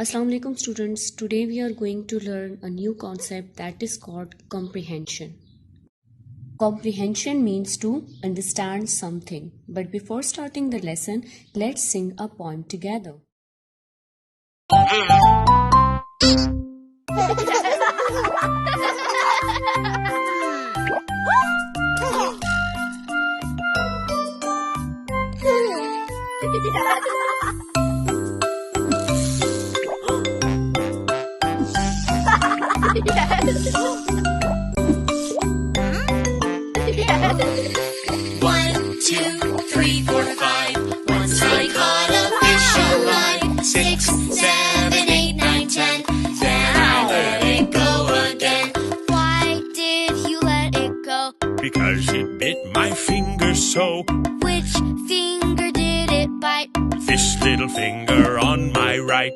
Assalamu alaikum students. Today we are going to learn a new concept that is called comprehension. Comprehension means to understand something. But before starting the lesson, let's sing a poem together. One, two, three, four, five. Once I caught a fish alive. 6, 7, 8, 9, 10. Then I let it go again. Why did you let it go? Because it bit my finger so. Which finger did it bite? This little finger on my right.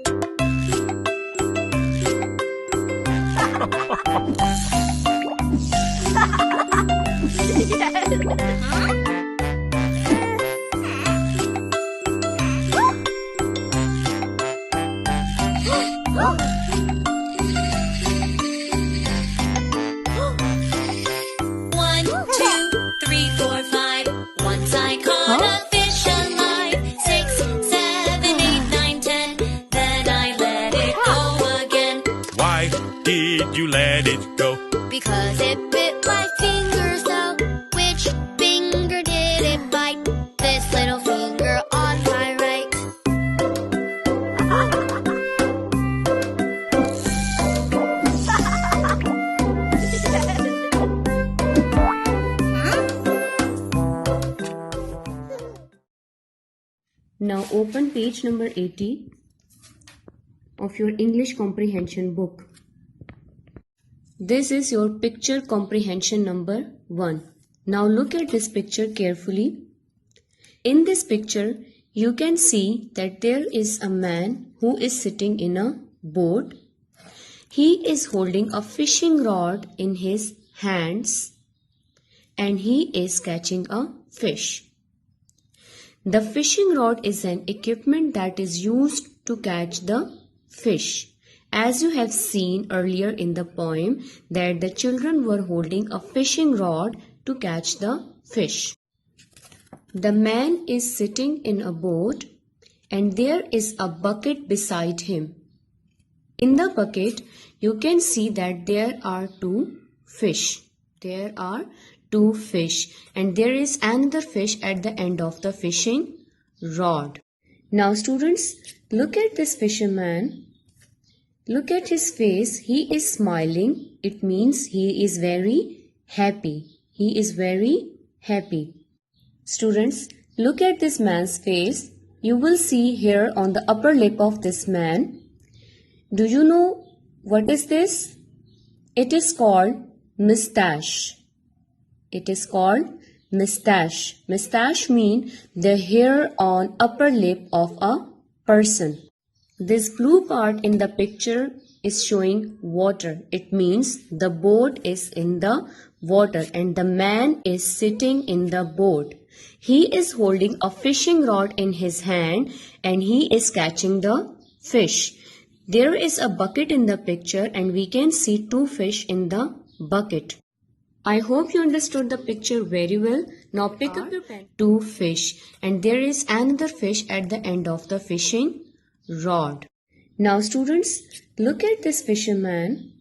One, two, three, four, five. Once I caught a fish alive. 6, 7, 8, 9, 10. Then I let it go again. Why did you let it go? Because it bit my finger so. Which finger did it bite? This little finger on my right. Now open page number 80 of your English comprehension book. This is your picture comprehension number 1. Now look at this picture carefully. In this picture, you can see that there is a man who is sitting in a boat. He is holding a fishing rod in his hands and he is catching a fish. The fishing rod is an equipment that is used to catch the fish. As you have seen earlier in the poem that the children were holding a fishing rod to catch the fish. The man is sitting in a boat and there is a bucket beside him. In the bucket, you can see that there are 2 fish. There are 2 fish and there is another fish at the end of the fishing rod. Now students, look at this fisherman. Look at his face. He is smiling. It means he is very happy. He is very happy. Students, look at this man's face. You will see here on the upper lip of this man. Do you know what is this? It is called mustache. It is called mustache. Mustache means the hair on upper lip of a person. This blue part in the picture is showing water. It means the boat is in the water and the man is sitting in the boat. He is holding a fishing rod in his hand and he is catching the fish. There is a bucket in the picture and we can see 2 fish in the bucket. I hope you understood the picture very well. Now pick up your pen. 2 fish and there is another fish at the end of the fishing rod. Now students, look at this fisherman.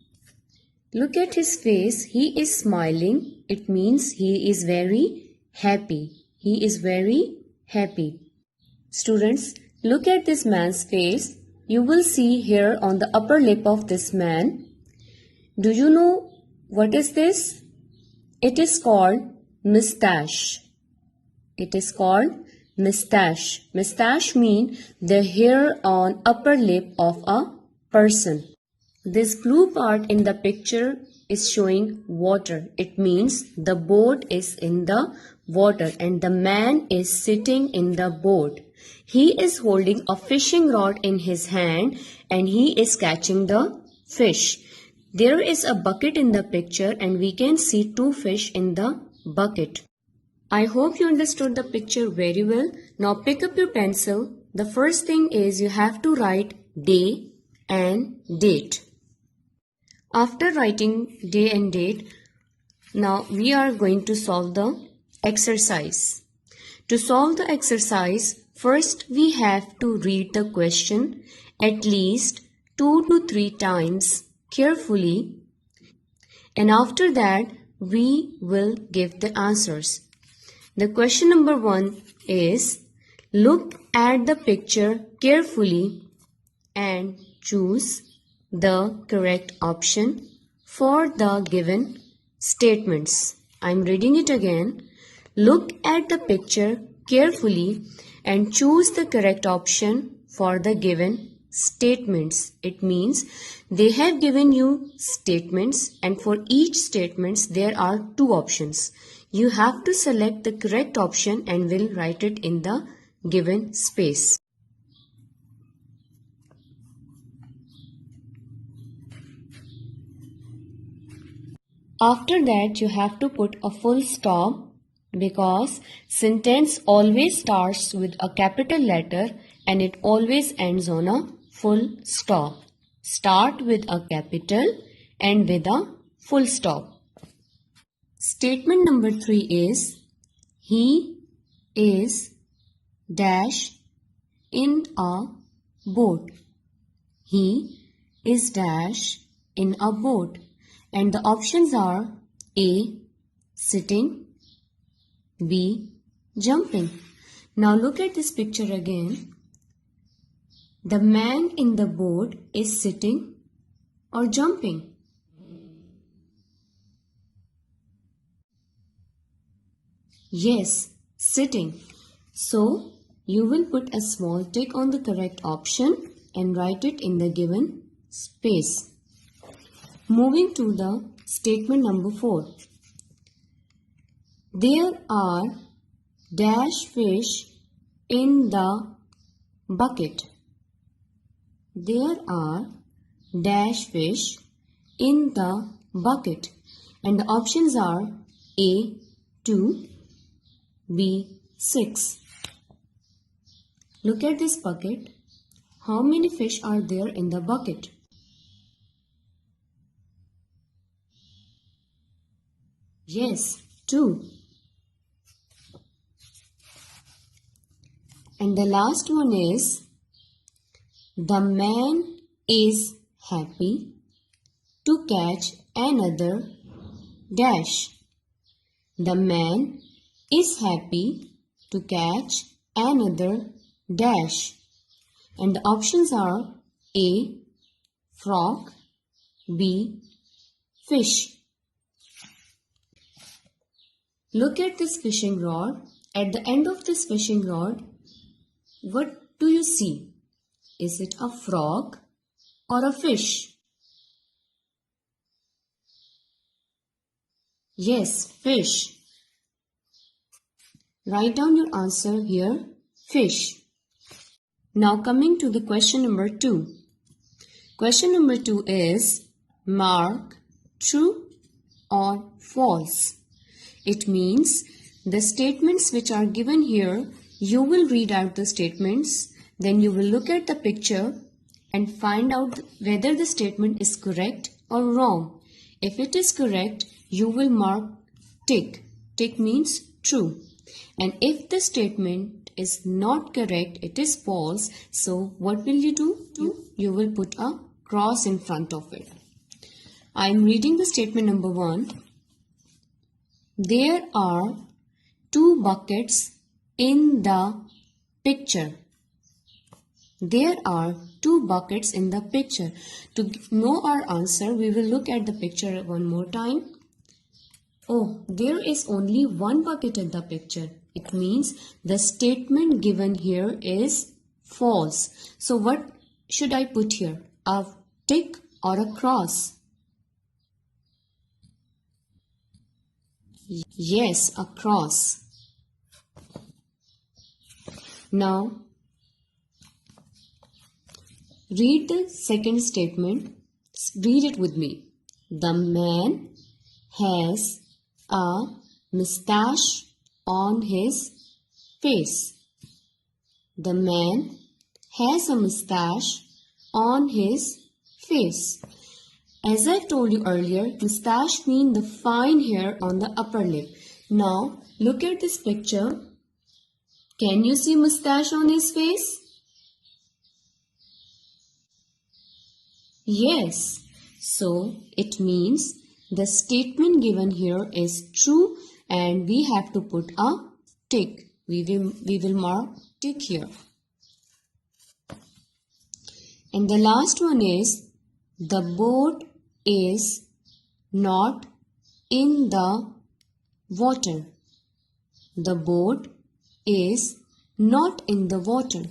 Look at his face. He is smiling. It means he is very happy. He is very happy. Students, look at this man's face. You will see here on the upper lip of this man. Do you know what is this? It is called mustache. It is called mustache. Mustache means the hair on upper lip of a person. This blue part in the picture is showing water. It means the boat is in the water and the man is sitting in the boat. He is holding a fishing rod in his hand and he is catching the fish. There is a bucket in the picture and we can see 2 fish in the bucket. I hope you understood the picture very well. Now pick up your pencil. The first thing is you have to write day and date. After writing day and date, now we are going to solve the exercise. To solve the exercise, first we have to read the question at least 2 to 3 times carefully, and after that we will give the answers. The question number 1 is, look at the picture carefully and choose the correct option for the given statements. I am reading it again. Look at the picture carefully and choose the correct option for the given statements. It means they have given you statements, and for each statements there are 2 options. You have to select the correct option and will write it in the given space. After that, you have to put a full stop, because sentence always starts with a capital letter and it always ends on a full stop. Start with a capital and with a full stop. Statement number 3 is, he is dash in a boat. He is dash in a boat. And the options are A, sitting, B, jumping. Now look at this picture again. The man in the boat is sitting or jumping? Yes, sitting. So you will put a small tick on the correct option and write it in the given space. Moving to the statement number 4. There are dash fish in the bucket. There are dash fish in the bucket. And the options are A, 2, B, 6. Look at this bucket. How many fish are there in the bucket? Yes, 2. And the last one is, the man is happy to catch another dash. The man is happy to catch another dash. And the options are A, frog, B, fish. Look at this fishing rod. At the end of this fishing rod, what do you see? Is it a frog or a fish? Yes, fish. Write down your answer here, fish. Now coming to the question number 2. Question number 2 is, mark true or false. It means the statements which are given here, you will read out the statements, then you will look at the picture and find out whether the statement is correct or wrong. If it is correct, you will mark tick. Tick means true. And if the statement is not correct, it is false. So what will you do? You will put a cross in front of it. I am reading the statement number 1. There are 2 buckets in the picture. There are 2 buckets in the picture. To know our answer, we will look at the picture one more time. Oh, there is only 1 bucket in the picture. It means the statement given here is false. So what should I put here? A tick or a cross? Yes, a cross. Now, read the second statement. Read it with me. The man has a mustache on his face. The man has a mustache on his face. As I told you earlier, mustache means the fine hair on the upper lip. Now, look at this picture. Can you see mustache on his face? Yes. So, it means the statement given here is true and we have to put a tick. We will mark tick here. And the last one is, the boat is not in the water. The boat is not in the water.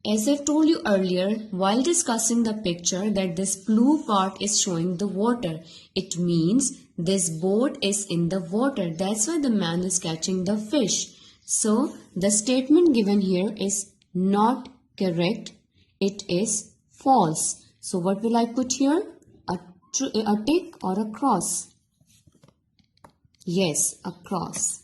As I've told you earlier, while discussing the picture, that this blue part is showing the water. It means this boat is in the water. That's why the man is catching the fish. So, the statement given here is not correct. It is false. So, what will I put here? A tick or a cross? Yes, a cross.